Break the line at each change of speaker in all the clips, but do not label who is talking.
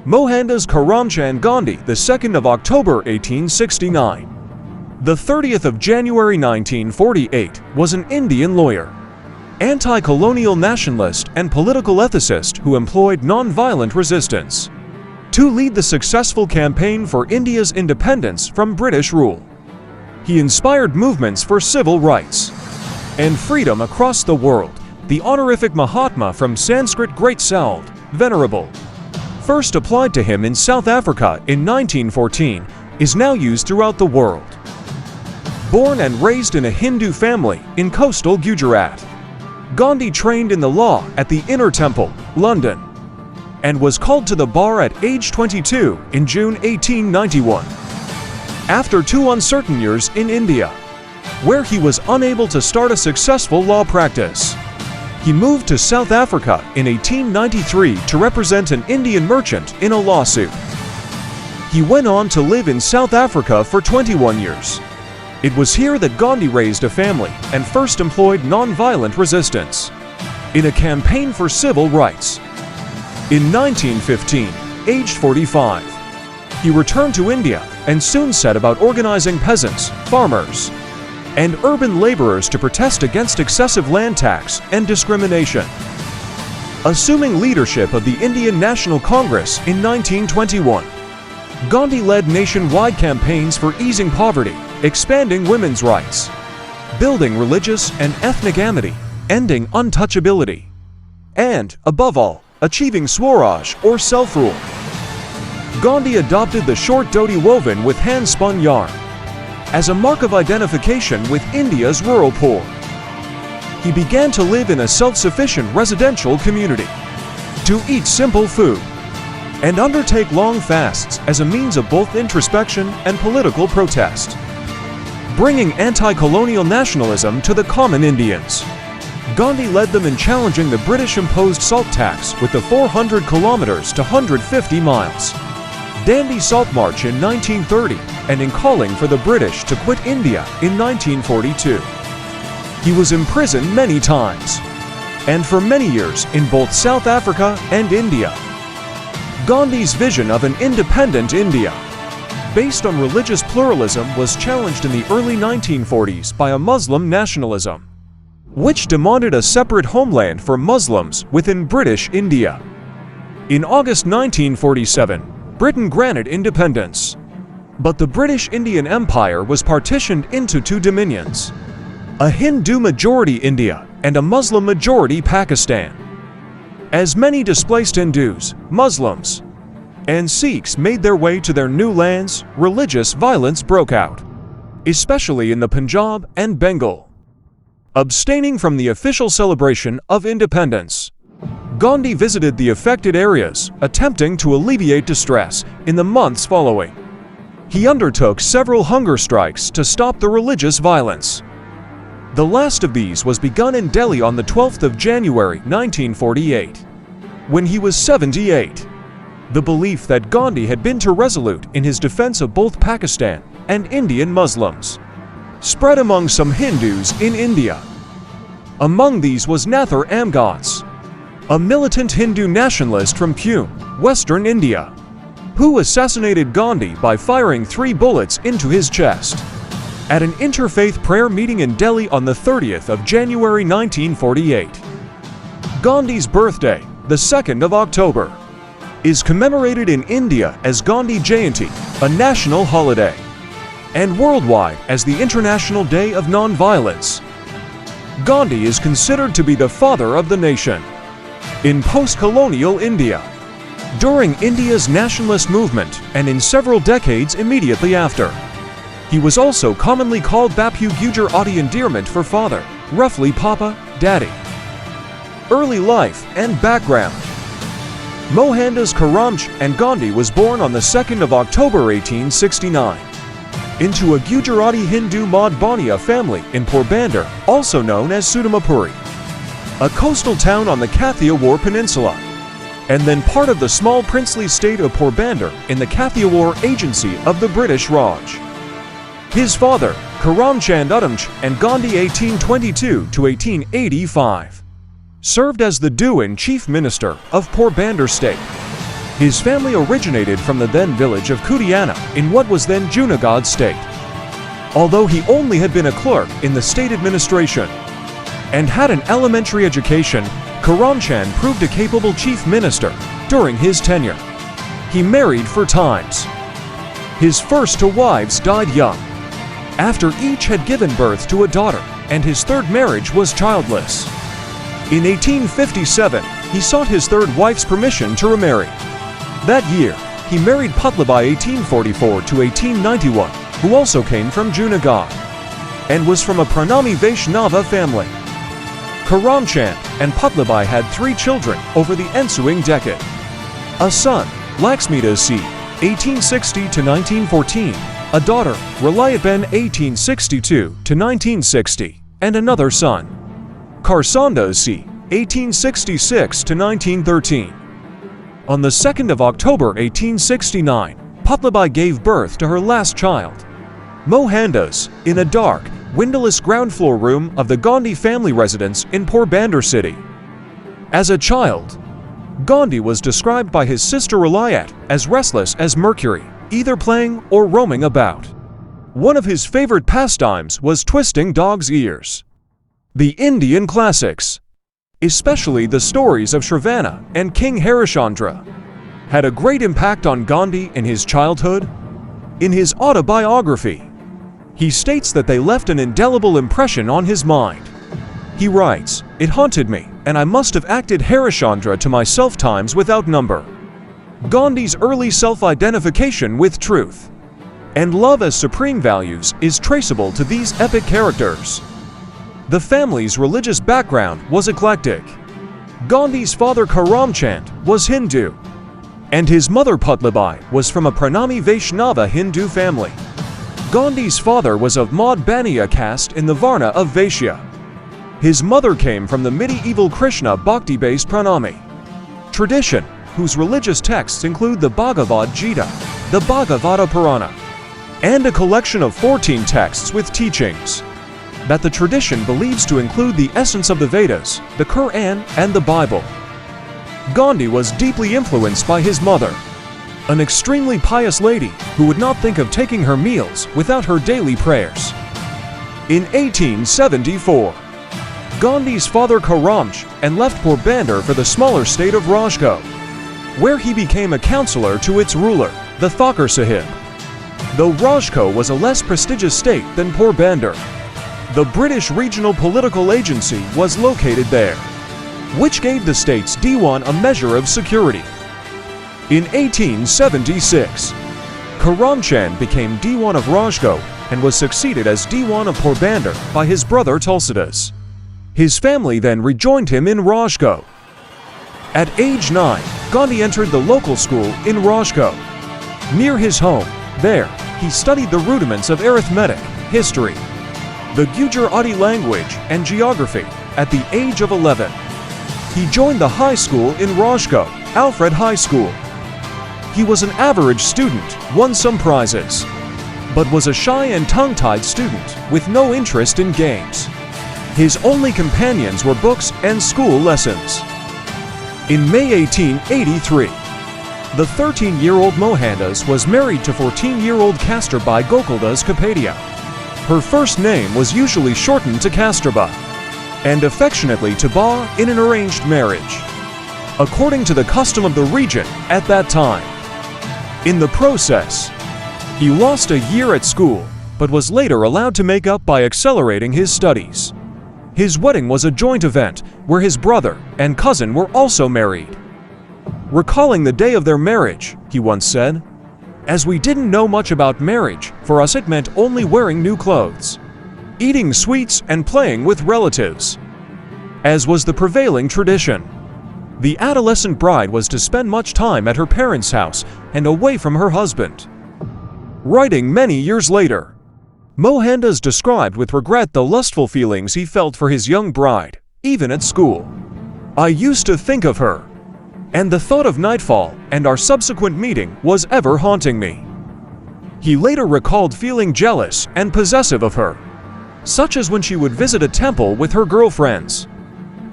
Mohandas Karamchand Gandhi, the 2nd of October 1869. The 30th of January 1948 was an Indian lawyer, anti-colonial nationalist and political ethicist who employed non-violent resistance to lead the successful campaign for India's independence from British rule. He inspired movements for civil rights and freedom across the world. The honorific Mahatma from Sanskrit Great Salved, Venerable, first applied to him in South Africa in 1914, is now used throughout the world. Born and raised in a Hindu family in coastal Gujarat, Gandhi trained in the law at the Inner Temple, London, and was called to the bar at age 22 in June 1891. After 2 uncertain years in India, where he was unable to start a successful law practice, he moved to South Africa in 1893 to represent an Indian merchant in a lawsuit. He went on to live in South Africa for 21 years. It was here that Gandhi raised a family and first employed non-violent resistance in a campaign for civil rights. In 1915, aged 45, he returned to India and soon set about organizing peasants, farmers, and urban laborers to protest against excessive land tax and discrimination. Assuming leadership of the Indian National Congress in 1921, Gandhi led nationwide campaigns for easing poverty, expanding women's rights, building religious and ethnic amity, ending untouchability, and, above all, achieving Swaraj or self-rule. Gandhi adopted the short dhoti woven with hand-spun yarn as a mark of identification with India's rural poor. He began to live in a self-sufficient residential community, to eat simple food, and undertake long fasts as a means of both introspection and political protest, bringing anti-colonial nationalism to the common Indians. Gandhi led them in challenging the British-imposed salt tax with the 400 kilometers to 150 miles Dandi Salt March in 1930 and in calling for the British to quit India in 1942. He was imprisoned many times, and for many years in both South Africa and India. Gandhi's vision of an independent India, based on religious pluralism, was challenged in the early 1940s by a Muslim nationalism, which demanded a separate homeland for Muslims within British India. In August 1947, Britain granted independence, but the British Indian Empire was partitioned into 2 dominions, a Hindu-majority India and a Muslim-majority Pakistan. As many displaced Hindus, Muslims, and Sikhs made their way to their new lands, religious violence broke out, especially in the Punjab and Bengal. Abstaining from the official celebration of independence, Gandhi visited the affected areas, attempting to alleviate distress in the months following. He undertook several hunger strikes to stop the religious violence. The last of these was begun in Delhi on the 12th of January 1948, when he was 78. The belief that Gandhi had been too resolute in his defense of both Pakistan and Indian Muslims spread among some Hindus in India. Among these was Nathar Amgas, a militant Hindu nationalist from Pune, Western India, who assassinated Gandhi by firing 3 bullets into his chest at an interfaith prayer meeting in Delhi on the 30th of January 1948. Gandhi's birthday, the 2nd of October, is commemorated in India as Gandhi Jayanti, a national holiday, and worldwide as the International Day of Nonviolence. Gandhi is considered to be the father of the nation in post-colonial India, during India's nationalist movement, and in several decades immediately after. He was also commonly called Bapu Gujar Adi, endearment for father, roughly Papa, Daddy. Early life and background. Mohandas Karamchand Gandhi was born on the 2nd of October 1869 into a Gujarati Hindu Madhbaniya family in Porbandar, also known as Sudamapuri, a coastal town on the Kathiawar Peninsula, and then part of the small princely state of Porbandar in the Kathiawar Agency of the British Raj. His father, Karamchand Gandhi 1822 to 1885, served as the Dewan Chief Minister of Porbandar State. His family originated from the then village of Kudiana in what was then Junagadh state. Although he only had been a clerk in the state administration and had an elementary education, Karamchand proved a capable chief minister during his tenure. He married 4 times. His first 2 wives died young, after each had given birth to a daughter, and his 3rd marriage was childless. In 1857, he sought his 3rd wife's permission to remarry. That year, he married Putlabai 1844 to 1891, who also came from Junagadh, and was from a Pranami Vaishnava family. Karamchand and Putlabai had 3 children over the ensuing decade. A son, Laxmita C. 1860 to 1914, a daughter, Ralayatben 1862 to 1960, and another son, Karsanda C. 1866 to 1913. On the 2nd of October 1869, Putlabai gave birth to her last child, Mohandas, in a dark, windowless ground floor room of the Gandhi family residence in Porbandar city. As a child, Gandhi was described by his sister Ralayat as restless as Mercury, either playing or roaming about. One of his favorite pastimes was twisting dogs' ears. The Indian classics, especially the stories of Shravana and King Harishchandra, had a great impact on Gandhi in his childhood. In his autobiography, he states that they left an indelible impression on his mind. He writes, "It haunted me, and I must have acted Harishchandra to myself times without number." Gandhi's early self-identification with truth and love as supreme values is traceable to these epic characters. The family's religious background was eclectic. Gandhi's father Karamchand was Hindu, and his mother Putlabai was from a Pranami Vaishnava Hindu family. Gandhi's father was of Madhbaniya caste in the Varna of Vaishya. His mother came from the medieval Krishna Bhakti-based Pranami tradition, whose religious texts include the Bhagavad Gita, the Bhagavata Purana, and a collection of 14 texts with teachings that the tradition believes to include the essence of the Vedas, the Quran, and the Bible. Gandhi was deeply influenced by his mother, an extremely pious lady who would not think of taking her meals without her daily prayers. In 1874, Gandhi's father Karamchand and left Porbandar for the smaller state of Rajkot, where he became a counselor to its ruler, the Thakur Sahib. Though Rajkot was a less prestigious state than Porbandar, the British regional political agency was located there, which gave the state's Diwan a measure of security. In 1876, Karamchand became Diwan of Rajkot and was succeeded as Diwan of Porbandar by his brother Tulsidas. His family then rejoined him in Rajkot. At age 9, Gandhi entered the local school in Rajkot. Near his home, there, he studied the rudiments of arithmetic, history, the Gujarati language, and geography at the age of 11. He joined the high school in Rajkot, Alfred High School. He was an average student, won some prizes, but was a shy and tongue-tied student with no interest in games. His only companions were books and school lessons. In May 1883, the 13-year-old Mohandas was married to 14-year-old Kasturbai Gokuldas Kapadia. Her first name was usually shortened to Kasturba, and affectionately to Ba in an arranged marriage, according to the custom of the region at that time. In the process, he lost a year at school, but was later allowed to make up by accelerating his studies. His wedding was a joint event where his brother and cousin were also married. Recalling the day of their marriage, he once said, "As we didn't know much about marriage, for us it meant only wearing new clothes, eating sweets and playing with relatives." As was the prevailing tradition, the adolescent bride was to spend much time at her parents' house and away from her husband. Writing many years later, Mohandas described with regret the lustful feelings he felt for his young bride, even at school. "I used to think of her, and the thought of nightfall and our subsequent meeting was ever haunting me." He later recalled feeling jealous and possessive of her, such as when she would visit a temple with her girlfriends,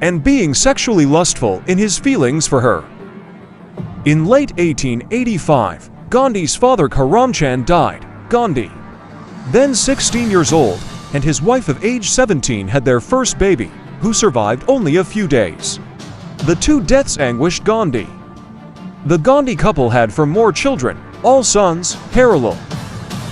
and being sexually lustful in his feelings for her. In late 1885, Gandhi's father Karamchand died. Gandhi, then 16 years old, and his wife of age 17 had their first baby, who survived only a few days. The two deaths anguished Gandhi. The Gandhi couple had 4 more children, all sons: Harilal,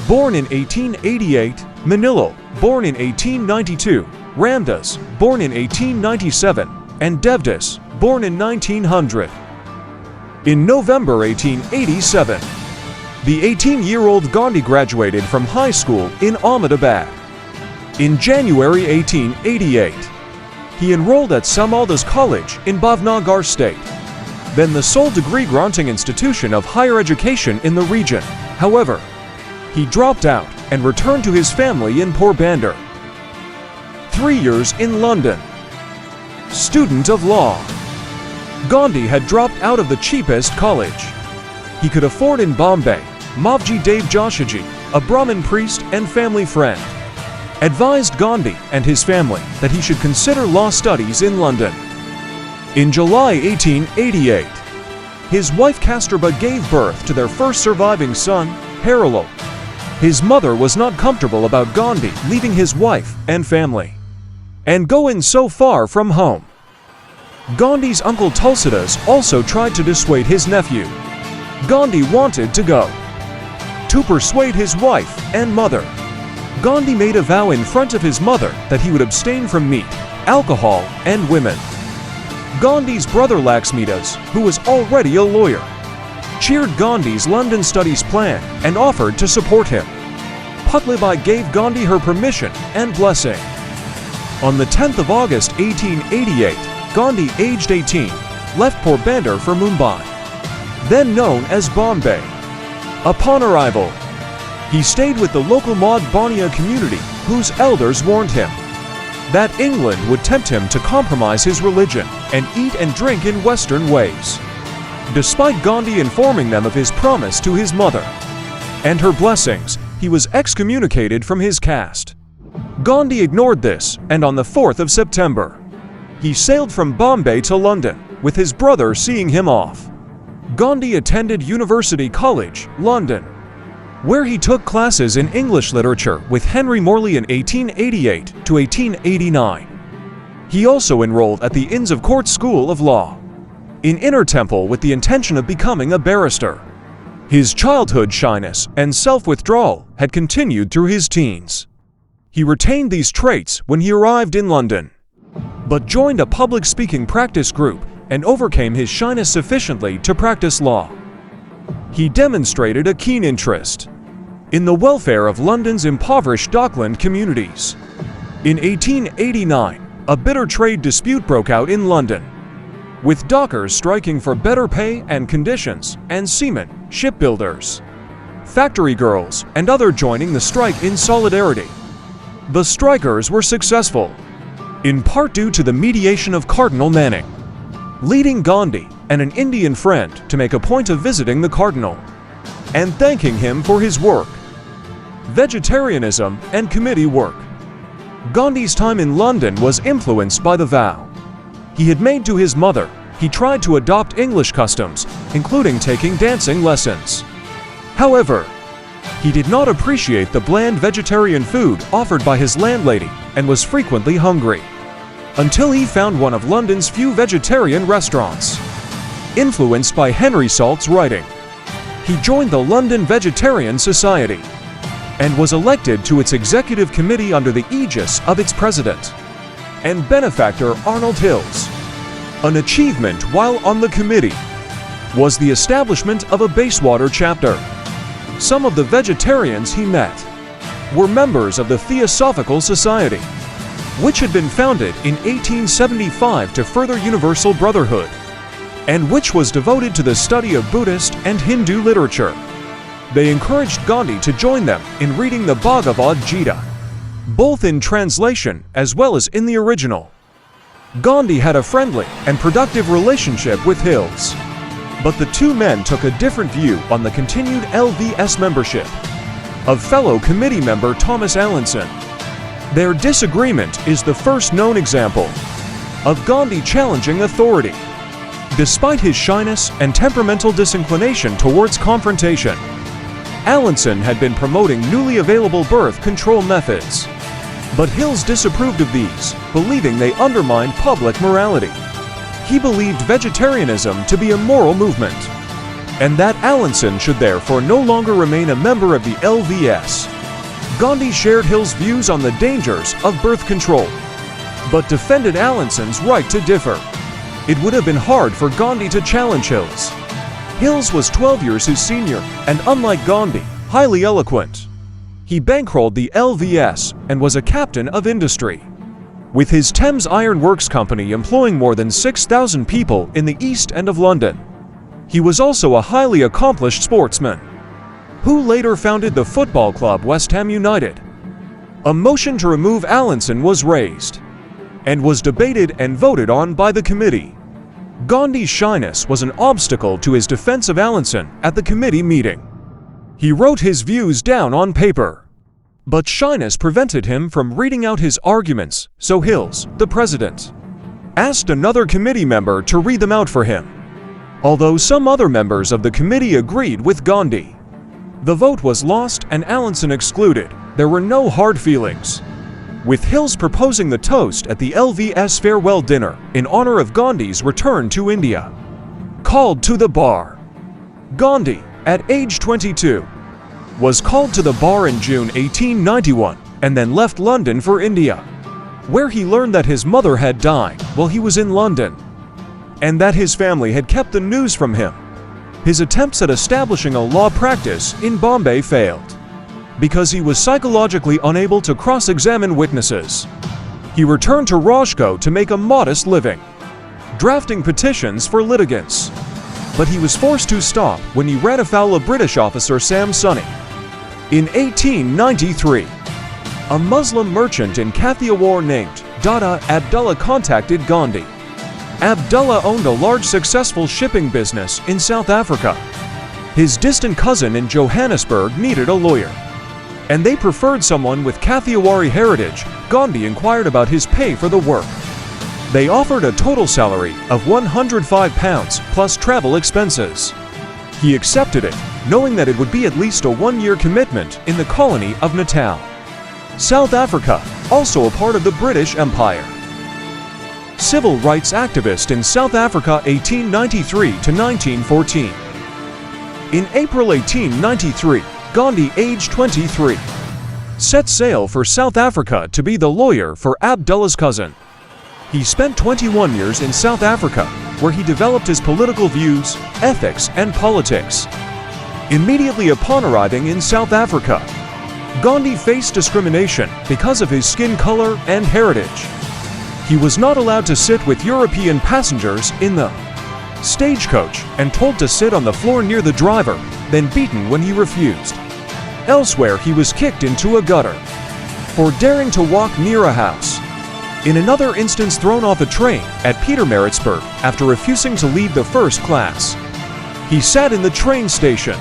born in 1888, Manilo, born in 1892, Ramdas, born in 1897, and Devdas, born in 1900. In November 1887, the 18-year-old Gandhi graduated from high school in Ahmedabad. In January 1888, he enrolled at Samaldas College in Bhavnagar state, then the sole degree-granting institution of higher education in the region. However, he dropped out and returned to his family in Porbandar. 3 years in London. Student of law. Gandhi had dropped out of the cheapest college he could afford in Bombay. Mavji Dev Joshaji, a Brahmin priest and family friend, advised Gandhi and his family that he should consider law studies in London. In July 1888, his wife Kasturba gave birth to their first surviving son, Harilal. His mother was not comfortable about Gandhi leaving his wife and family and going so far from home. Gandhi's uncle Tulsidas also tried to dissuade his nephew. Gandhi wanted to go. To persuade his wife and mother, Gandhi made a vow in front of his mother that he would abstain from meat, alcohol, and women. Gandhi's brother Laxmidas, who was already a lawyer, cheered Gandhi's London studies plan and offered to support him. Putlibai gave Gandhi her permission and blessing. On the 10th of August 1888, Gandhi, aged 18, left Porbandar for Mumbai, then known as Bombay. Upon arrival, he stayed with the local Maud Bania community, whose elders warned him that England would tempt him to compromise his religion and eat and drink in Western ways. Despite Gandhi informing them of his promise to his mother and her blessings, he was excommunicated from his caste. Gandhi ignored this, and on the 4th of September, he sailed from Bombay to London, with his brother seeing him off. Gandhi attended University College, London, where he took classes in English literature with Henry Morley in 1888 to 1889. He also enrolled at the Inns of Court School of Law in Inner Temple with the intention of becoming a barrister. His childhood shyness and self-withdrawal had continued through his teens. He retained these traits when he arrived in London, but joined a public speaking practice group and overcame his shyness sufficiently to practice law. He demonstrated a keen interest in the welfare of London's impoverished dockland communities. In 1889, a bitter trade dispute broke out in London, with dockers striking for better pay and conditions, and seamen, shipbuilders, factory girls, and others joining the strike in solidarity. The strikers were successful, in part due to the mediation of Cardinal Manning, leading Gandhi and an Indian friend to make a point of visiting the Cardinal and thanking him for his work, vegetarianism, and committee work. Gandhi's time in London was influenced by the vow he had made to his mother. He tried to adopt English customs, including taking dancing lessons. However, he did not appreciate the bland vegetarian food offered by his landlady and was frequently hungry, until he found one of London's few vegetarian restaurants. Influenced by Henry Salt's writing, he joined the London Vegetarian Society and was elected to its executive committee under the aegis of its president and benefactor Arnold Hills. An achievement while on the committee was the establishment of a Bayswater chapter. Some of the vegetarians he met were members of the Theosophical Society, which had been founded in 1875 to further universal brotherhood, and which was devoted to the study of Buddhist and Hindu literature. They encouraged Gandhi to join them in reading the Bhagavad Gita, both in translation as well as in the original. Gandhi had a friendly and productive relationship with Hills, but the two men took a different view on the continued LVS membership of fellow committee member Thomas Allinson. Their disagreement is the first known example of Gandhi challenging authority. despite his shyness and temperamental disinclination towards confrontation. Allinson had been promoting newly available birth control methods. But Hills disapproved of these, believing they undermined public morality. He believed vegetarianism to be a moral movement, and that Allinson should therefore no longer remain a member of the LVS. Gandhi shared Hills' views on the dangers of birth control, but defended Allinson's right to differ. It would have been hard for Gandhi to challenge Hills. Hills was 12 years his senior, and unlike Gandhi, highly eloquent. He bankrolled the LVS and was a captain of industry, with his Thames Iron Works Company employing more than 6,000 people in the East End of London. He was also a highly accomplished sportsman, who later founded the football club West Ham United. A motion to remove Allinson was raised, and was debated and voted on by the committee. Gandhi's shyness was an obstacle to his defense of Allinson at the committee meeting. He wrote his views down on paper, but shyness prevented him from reading out his arguments, so Hills, the president, asked another committee member to read them out for him. Although some other members of the committee agreed with Gandhi, the vote was lost and Allinson excluded. There were no hard feelings, with Hills proposing the toast at the LVS farewell dinner in honor of Gandhi's return to India. Called to the bar. Gandhi, at age 22, was called to the bar in June 1891 and then left London for India, where he learned that his mother had died while he was in London, and that his family had kept the news from him. His attempts at establishing a law practice in Bombay failed, because he was psychologically unable to cross-examine witnesses. He returned to Rajkot to make a modest living, drafting petitions for litigants. But he was forced to stop when he ran afoul of British officer Sam Sunny. In 1893, a Muslim merchant in Kathiawar named Dada Abdullah contacted Gandhi. Abdullah owned a large successful shipping business in South Africa. His distant cousin in Johannesburg needed a lawyer, and they preferred someone with Kathiawari heritage. Gandhi inquired about his pay for the work. They offered a total salary of £105 plus travel expenses. He accepted it, knowing that it would be at least a 1-year commitment in the colony of Natal, South Africa, also a part of the British Empire. Civil rights activist in South Africa 1893 to 1914. In April 1893, Gandhi, aged 23, set sail for South Africa to be the lawyer for Abdullah's cousin. He spent 21 years in South Africa, where he developed his political views, ethics, and politics. Immediately upon arriving in South Africa, Gandhi faced discrimination because of his skin color and heritage. He was not allowed to sit with European passengers in the stagecoach and told to sit on the floor near the driver, then beaten when he refused. Elsewhere, he was kicked into a gutter for daring to walk near a house. In another instance, thrown off a train at Pietermaritzburg after refusing to leave the first class. He sat in the train station,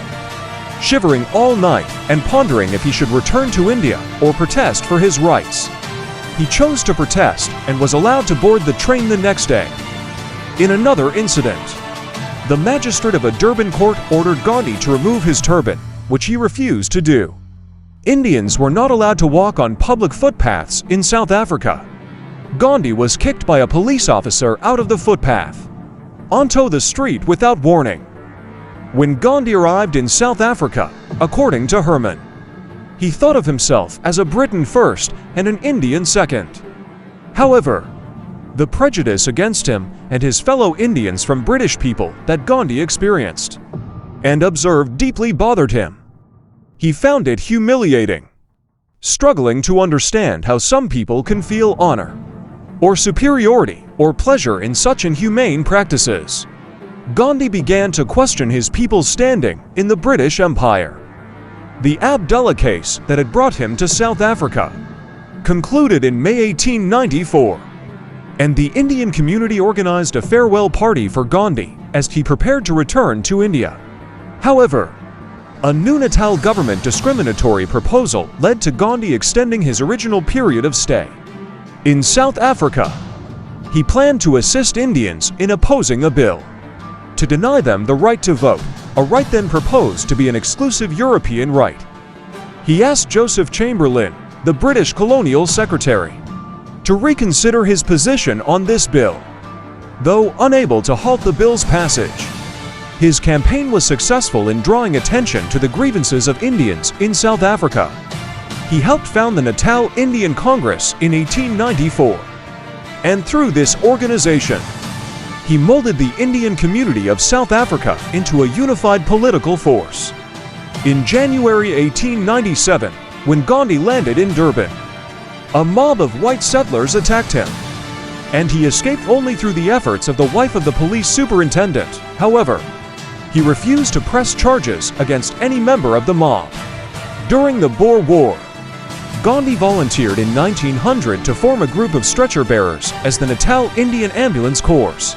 shivering all night and pondering if he should return to India or protest for his rights. He chose to protest and was allowed to board the train the next day. In another incident, the magistrate of a Durban court ordered Gandhi to remove his turban, which he refused to do. Indians were not allowed to walk on public footpaths in South Africa. Gandhi was kicked by a police officer out of the footpath onto the street without warning. When Gandhi arrived in South Africa, according to Herman, he thought of himself as a Briton first and an Indian second. However, the prejudice against him and his fellow Indians from British people that Gandhi experienced and observed deeply bothered him. He found it humiliating, struggling to understand how some people can feel honor or superiority or pleasure in such inhumane practices. Gandhi began to question his people's standing in the British Empire. The Abdullah case that had brought him to South Africa concluded in May 1894, and the Indian community organized a farewell party for Gandhi as he prepared to return to India. However, a new Natal government discriminatory proposal led to Gandhi extending his original period of stay in South Africa. He planned to assist Indians in opposing a bill to deny them the right to vote, a right then proposed to be an exclusive European right. He asked Joseph Chamberlain, the British colonial secretary, to reconsider his position on this bill. Though unable to halt the bill's passage, his campaign was successful in drawing attention to the grievances of Indians in South Africa. He helped found the Natal Indian Congress in 1894, and through this organization, he molded the Indian community of South Africa into a unified political force. In January 1897, when Gandhi landed in Durban, a mob of white settlers attacked him, and he escaped only through the efforts of the wife of the police superintendent. However, he refused to press charges against any member of the mob. During the Boer War, Gandhi volunteered in 1900 to form a group of stretcher bearers as the Natal Indian Ambulance Corps.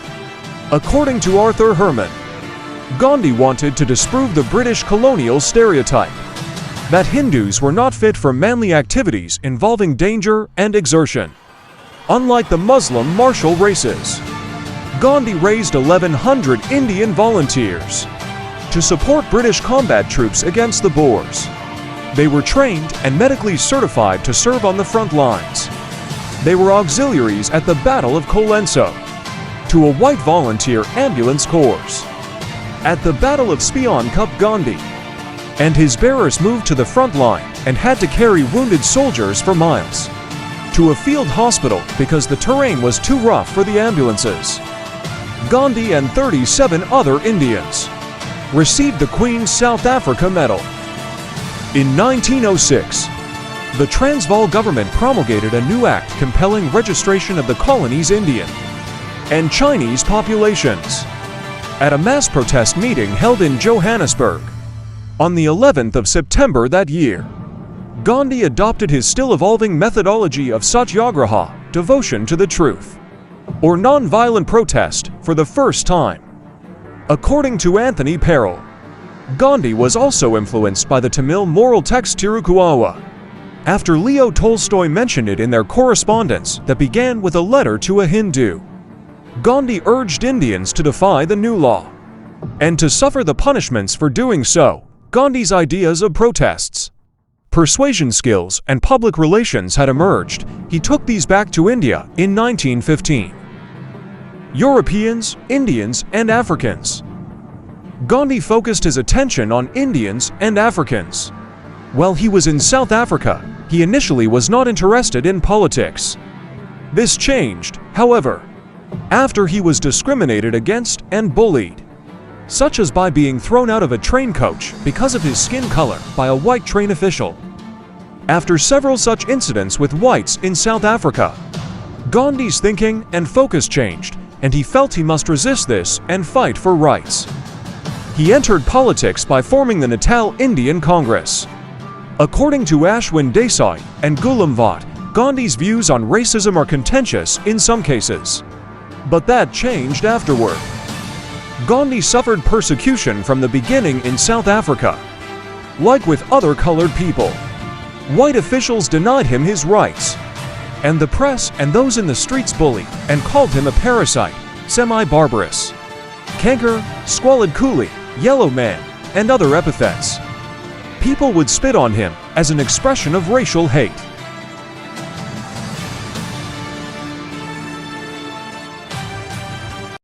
According to Arthur Herman, Gandhi wanted to disprove the British colonial stereotype that Hindus were not fit for manly activities involving danger and exertion. Unlike the Muslim martial races, Gandhi raised 1,100 Indian volunteers to support British combat troops against the Boers. They were trained and medically certified to serve on the front lines. They were auxiliaries at the Battle of Colenso to a white volunteer ambulance corps. At the Battle of Spion Cup, Gandhi and his bearers moved to the front line and had to carry wounded soldiers for miles to a field hospital because the terrain was too rough for the ambulances. Gandhi and 37 other Indians received the Queen's South Africa Medal. In 1906, the Transvaal government promulgated a new act compelling registration of the colony's Indian and Chinese populations. At a mass protest meeting held in Johannesburg on the 11th of September that year, Gandhi adopted his still-evolving methodology of satyagraha, devotion to the truth, or non-violent protest, for the first time. According to Anthony Parel, Gandhi was also influenced by the Tamil moral text Tirukuava, after Leo Tolstoy mentioned it in their correspondence that began with a letter to a Hindu. Gandhi urged Indians to defy the new law and to suffer the punishments for doing so. Gandhi's ideas of protests, persuasion skills, and public relations had emerged. He took these back to India in 1915. Europeans, Indians, and Africans. Gandhi focused his attention on Indians and Africans. While he was in South Africa, he initially was not interested in politics. This changed, however, after he was discriminated against and bullied, such as by being thrown out of a train coach because of his skin color by a white train official. After several such incidents with whites in South Africa, Gandhi's thinking and focus changed, and he felt he must resist this and fight for rights. He entered politics by forming the Natal Indian Congress. According to Ashwin Desai and Ghulam Bhatt, Gandhi's views on racism are contentious in some cases, but that changed afterward. Gandhi suffered persecution from the beginning in South Africa. Like with other colored people, white officials denied him his rights, and the press and those in the streets bullied and called him a parasite, semi-barbarous, canker, squalid coolie, yellow man, and other epithets. People would spit on him as an expression of racial hate.